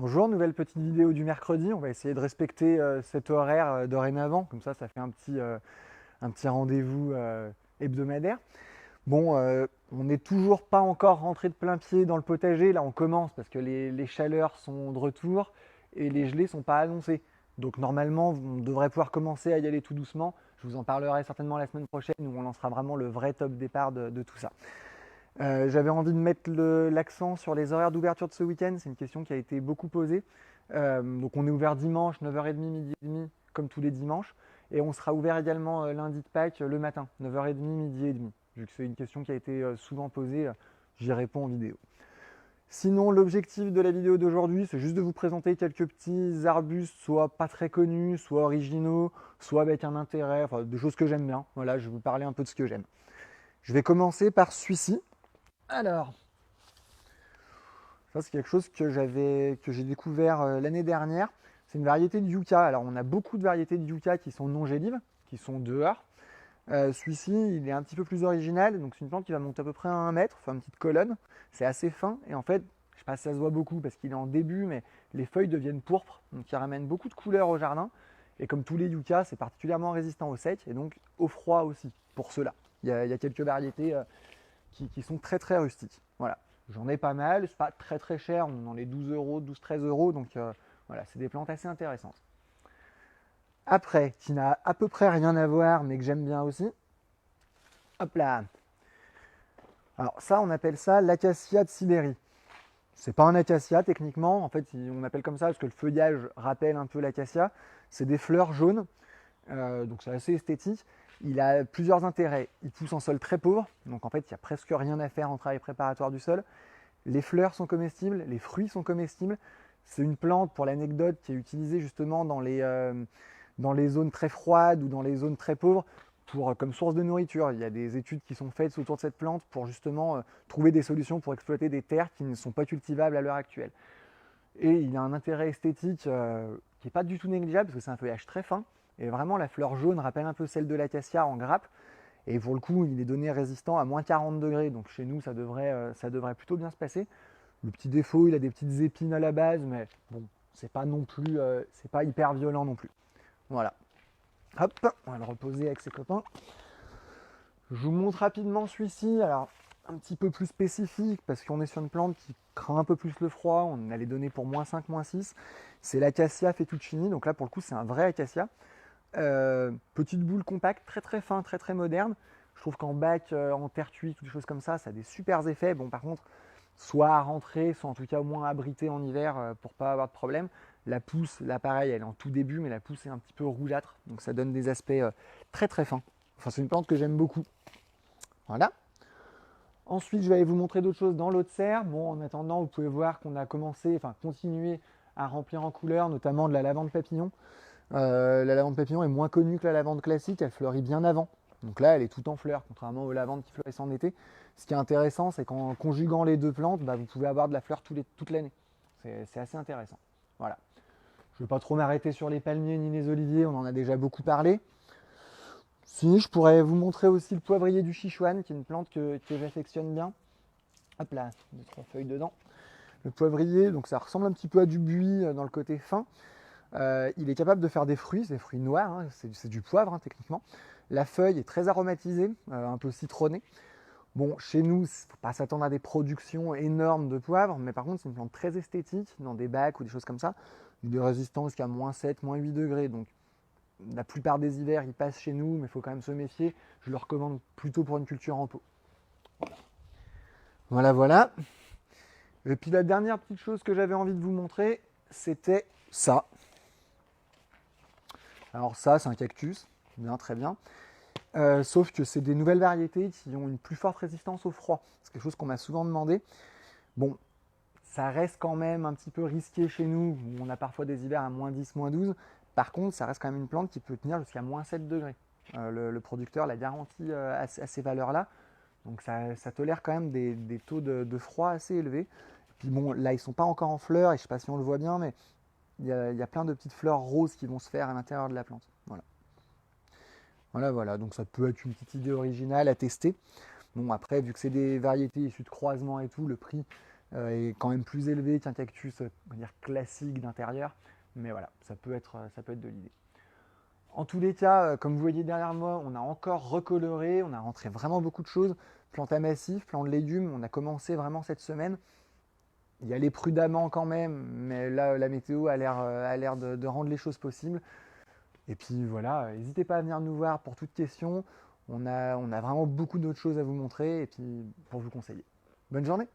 Bonjour, nouvelle petite vidéo du mercredi. On va essayer de respecter cet horaire dorénavant. Comme ça fait un petit rendez-vous hebdomadaire. Bon, on n'est toujours pas encore rentré de plein pied dans le potager. Là, on commence parce que les chaleurs sont de retour et les gelées ne sont pas annoncées. Donc normalement, on devrait pouvoir commencer à y aller tout doucement. Je vous en parlerai certainement la semaine prochaine où on lancera vraiment le vrai top départ de tout ça. J'avais envie de mettre l'accent sur les horaires d'ouverture de ce week-end. C'est une question qui a été beaucoup posée. Donc on est ouvert dimanche, 9h30, midi et demi, comme tous les dimanches. Et on sera ouvert également lundi de Pâques le matin, 9h30, midi et demi. Vu que c'est une question qui a été souvent posée, j'y réponds en vidéo. Sinon, l'objectif de la vidéo d'aujourd'hui, c'est juste de vous présenter quelques petits arbustes, soit pas très connus, soit originaux, soit avec un intérêt, enfin des choses que j'aime bien. Voilà, je vais vous parler un peu de ce que j'aime. Je vais commencer par celui-ci. Alors, ça, c'est quelque chose que j'ai découvert l'année dernière. C'est une variété de yucca. Alors, on a beaucoup de variétés de yucca qui sont non gélives, qui sont dehors. Celui-ci, il est un petit peu plus original. Donc, c'est une plante qui va monter à peu près à 1 mètre, enfin une petite colonne. C'est assez fin. Et en fait, je ne sais pas si ça se voit beaucoup parce qu'il est en début, mais les feuilles deviennent pourpres. Donc, il ramène beaucoup de couleurs au jardin. Et comme tous les yuccas, c'est particulièrement résistant au sec et donc au froid aussi, pour cela. Il y a quelques variétés qui sont très très rustiques. Voilà. J'en ai pas mal, c'est pas très très cher, on est dans les 12 euros, 12-13 euros, donc voilà, c'est des plantes assez intéressantes. Après, qui n'a à peu près rien à voir, mais que j'aime bien aussi, hop là. Alors ça, on appelle ça l'acacia de Sibérie. C'est pas un acacia techniquement, en fait, on appelle comme ça parce que le feuillage rappelle un peu l'acacia. C'est des fleurs jaunes, donc c'est assez esthétique. Il a plusieurs intérêts. Il pousse en sol très pauvre, donc en fait, il n'y a presque rien à faire en travail préparatoire du sol. Les fleurs sont comestibles, les fruits sont comestibles. C'est une plante, pour l'anecdote, qui est utilisée justement dans les zones très froides ou dans les zones très pauvres comme source de nourriture. Il y a des études qui sont faites autour de cette plante pour justement trouver des solutions pour exploiter des terres qui ne sont pas cultivables à l'heure actuelle. Et il a un intérêt esthétique qui n'est pas du tout négligeable parce que c'est un feuillage très fin. Et vraiment, la fleur jaune rappelle un peu celle de l'acacia en grappe. Et pour le coup, il est donné résistant à moins 40 degrés. Donc chez nous, ça devrait plutôt bien se passer. Le petit défaut, il a des petites épines à la base, mais bon, c'est pas non plus, c'est pas hyper violent non plus. Voilà. Hop, on va le reposer avec ses copains. Je vous montre rapidement celui-ci. Alors, un petit peu plus spécifique parce qu'on est sur une plante qui craint un peu plus le froid. On a les données pour -5, -6. C'est l'acacia fettuccini. Donc là, pour le coup, c'est un vrai acacia. Petite boule compacte, très très fin, très très moderne. Je trouve qu'en bac, en terre cuite ou des choses comme ça a des super effets. Bon, par contre, soit à rentrer, soit en tout cas au moins abrité en hiver pour pas avoir de problème. La pousse, là pareil, elle est en tout début, mais la pousse est un petit peu rougeâtre, donc ça donne des aspects très très fins. Enfin, c'est une plante que j'aime beaucoup. Voilà. Ensuite, je vais aller vous montrer d'autres choses dans l'autre serre. Bon, en attendant, vous pouvez voir qu'on a commencé, enfin continué à remplir en couleur, notamment de la lavande papillon. La lavande papillon est moins connue que la lavande classique, elle fleurit bien avant. Donc là, elle est toute en fleurs, contrairement aux lavandes qui fleurissent en été. Ce qui est intéressant, c'est qu'en conjuguant les deux plantes, bah, vous pouvez avoir de la fleur toute l'année. C'est assez intéressant. Voilà. Je ne vais pas trop m'arrêter sur les palmiers ni les oliviers, on en a déjà beaucoup parlé. Si, je pourrais vous montrer aussi le poivrier du Sichuan, qui est une plante que j'affectionne bien. Hop là, 2-3 feuilles dedans. Le poivrier, donc ça ressemble un petit peu à du buis dans le côté fin. Il est capable de faire des fruits noirs, hein, c'est du poivre hein, techniquement. La feuille est très aromatisée, un peu citronnée. Bon, chez nous, il ne faut pas s'attendre à des productions énormes de poivre, mais par contre, c'est une plante très esthétique dans des bacs ou des choses comme ça. Des résistances jusqu'à -7, -8 degrés. Donc, la plupart des hivers, il passe chez nous, mais il faut quand même se méfier. Je le recommande plutôt pour une culture en pot. Voilà, voilà. Et puis, la dernière petite chose que j'avais envie de vous montrer, c'était ça. Alors, ça, c'est un cactus. Bien, très bien. Sauf que c'est des nouvelles variétés qui ont une plus forte résistance au froid. C'est quelque chose qu'on m'a souvent demandé. Bon, ça reste quand même un petit peu risqué chez nous, où on a parfois des hivers à -10, -12. Par contre, ça reste quand même une plante qui peut tenir jusqu'à -7 degrés. Le producteur l'a garanti à ces valeurs-là. Donc ça tolère quand même des taux de froid assez élevés. Puis bon, là, ils ne sont pas encore en fleurs, et je ne sais pas si on le voit bien, mais il y a plein de petites fleurs roses qui vont se faire à l'intérieur de la plante. Voilà. Voilà, voilà. Donc ça peut être une petite idée originale à tester. Bon, après, vu que c'est des variétés issues de croisement et tout, le prix est quand même plus élevé qu'un cactus on va dire classique d'intérieur. Mais voilà, ça peut être de l'idée. En tous les cas, comme vous voyez derrière moi, on a encore recoloré, on a rentré vraiment beaucoup de choses. Plantes à massif, plantes de légumes, on a commencé vraiment cette semaine. Y aller prudemment quand même, mais là la météo a l'air de rendre les choses possibles. Et puis voilà, n'hésitez pas à venir nous voir pour toute question. On a vraiment beaucoup d'autres choses à vous montrer et puis pour vous conseiller. Bonne journée!